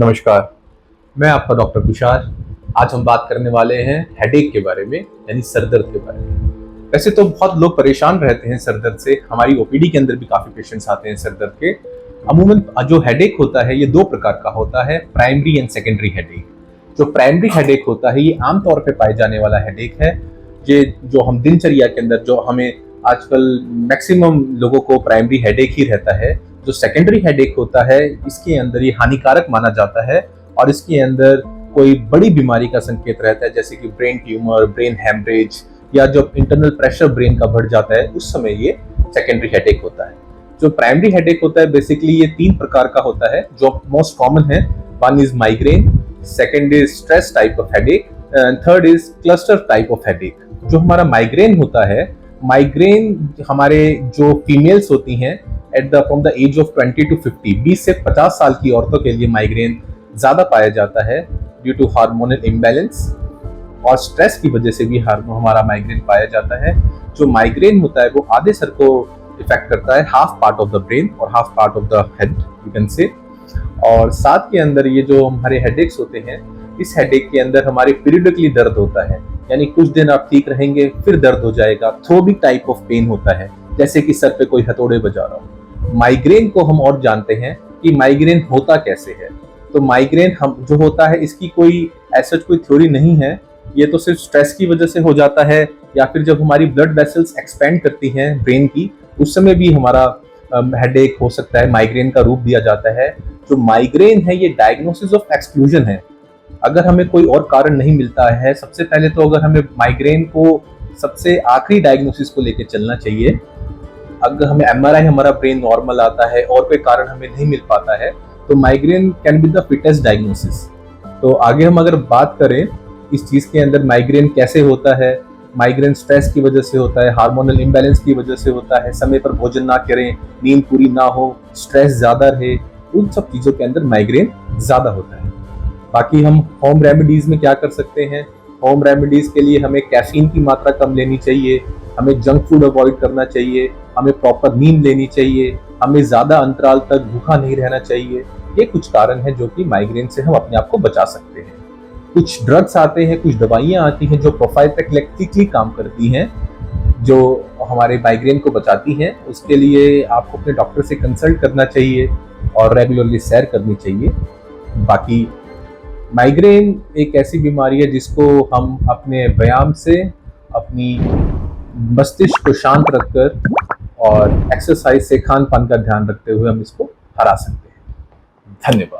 नमस्कार, मैं आपका डॉक्टर तुषार। आज हम बात करने वाले हैं हेडेक के बारे में, यानी सर दर्द के बारे में। वैसे तो बहुत लोग परेशान रहते हैं सर दर्द से। हमारी ओपीडी के अंदर भी काफ़ी पेशेंट्स आते हैं सर दर्द के। अमूमन जो हेडेक होता है ये दो प्रकार का होता है, प्राइमरी एंड सेकेंडरी हेडेक। जो प्राइमरी हेडेक होता है ये आमतौर पर पाए जाने वाला हेडेक है। ये जो हम दिनचर्या के अंदर जो हमें आजकल मैक्सिमम लोगों को प्राइमरी हेडेक ही रहता है। जो सेकेंडरी हेडेक होता है इसके अंदर ये हानिकारक माना जाता है और इसके अंदर कोई बड़ी बीमारी का संकेत रहता है, जैसे कि ब्रेन ट्यूमर, ब्रेन हैमरेज या जो इंटरनल प्रेशर ब्रेन का बढ़ जाता है, उस समय ये सेकेंडरी हेडेक होता है। जो प्राइमरी हेडेक होता है बेसिकली ये तीन प्रकार का होता है जो मोस्ट कॉमन है। One is migraine, second is stress type of headache and third is cluster type of headache. जो हमारा माइग्रेन होता है, माइग्रेन हमारे जो फीमेल्स होती हैं from the age of 20 to 50, 20 से 50 साल की औरतों के लिए माइग्रेन ज्यादा पाया जाता है ड्यू टू हार्मोनल इम्बैलेंस और स्ट्रेस की वजह से भी हमारा माइग्रेन पाया जाता है। जो माइग्रेन होता है वो आधे सर को इफेक्ट करता है, half part of the brain और half part of the head you can say. और साथ के अंदर ये जो हमारे हेडेक्स होते हैं, इस हेडेक के अंदर हमारे पीरियडिकली दर्द होता है, यानी कुछ दिन आप ठीक रहेंगे फिर दर्द हो जाएगा। थ्रोबिक टाइप ऑफ पेन होता है, जैसे कि सर पे कोई हथौड़े बजा रहा हो। माइग्रेन को हम और जानते हैं कि माइग्रेन होता कैसे है। तो माइग्रेन हम जो होता है इसकी कोई ऐसा कोई थ्योरी नहीं है, ये तो सिर्फ स्ट्रेस की वजह से हो जाता है या फिर जब हमारी ब्लड वेसल्स एक्सपेंड करती हैं ब्रेन की, उस समय भी हमारा हेडेक हो सकता है, माइग्रेन का रूप दिया जाता है। जो माइग्रेन है ये डायग्नोसिस ऑफ एक्सक्लूजन है। अगर हमें कोई और कारण नहीं मिलता है, सबसे पहले तो अगर हमें माइग्रेन को सबसे आखिरी डायग्नोसिस को लेकर चलना चाहिए। अगर हमें एमआरआई हमारा ब्रेन नॉर्मल आता है और कोई कारण हमें नहीं मिल पाता है तो migraine can be the fittest diagnosis. तो आगे हम अगर बात करें इस चीज के अंदर माइग्रेन कैसे होता है, माइग्रेन स्ट्रेस की वजह से होता है, हार्मोनल इम्बैलेंस की वजह से होता है, समय पर भोजन ना करें, नींद पूरी ना हो, स्ट्रेस ज्यादा रहे, उन सब चीजों के अंदर माइग्रेन ज्यादा होता है। बाकी हम होम रेमेडीज में क्या कर सकते हैं? होम रेमेडीज के लिए हमें कैफीन की मात्रा कम लेनी चाहिए, हमें जंक फूड अवॉइड करना चाहिए, हमें प्रॉपर नींद लेनी चाहिए, हमें ज्यादा अंतराल तक भूखा नहीं रहना चाहिए। ये कुछ कारण है जो कि माइग्रेन से हम अपने आप को बचा सकते हैं। कुछ ड्रग्स आते हैं, कुछ दवाइयां आती हैं जो प्रोफाइलैक्टिकली काम करती हैं, जो हमारे माइग्रेन को बचाती हैं। उसके लिए आपको अपने डॉक्टर से कंसल्ट करना चाहिए और रेगुलरली सैर करनी चाहिए। बाकी माइग्रेन एक ऐसी बीमारी है जिसको हम अपने व्यायाम से, अपनी मस्तिष्क को शांत रखकर और एक्सरसाइज से, खान पान का ध्यान रखते हुए हम इसको हरा सकते हैं। धन्यवाद।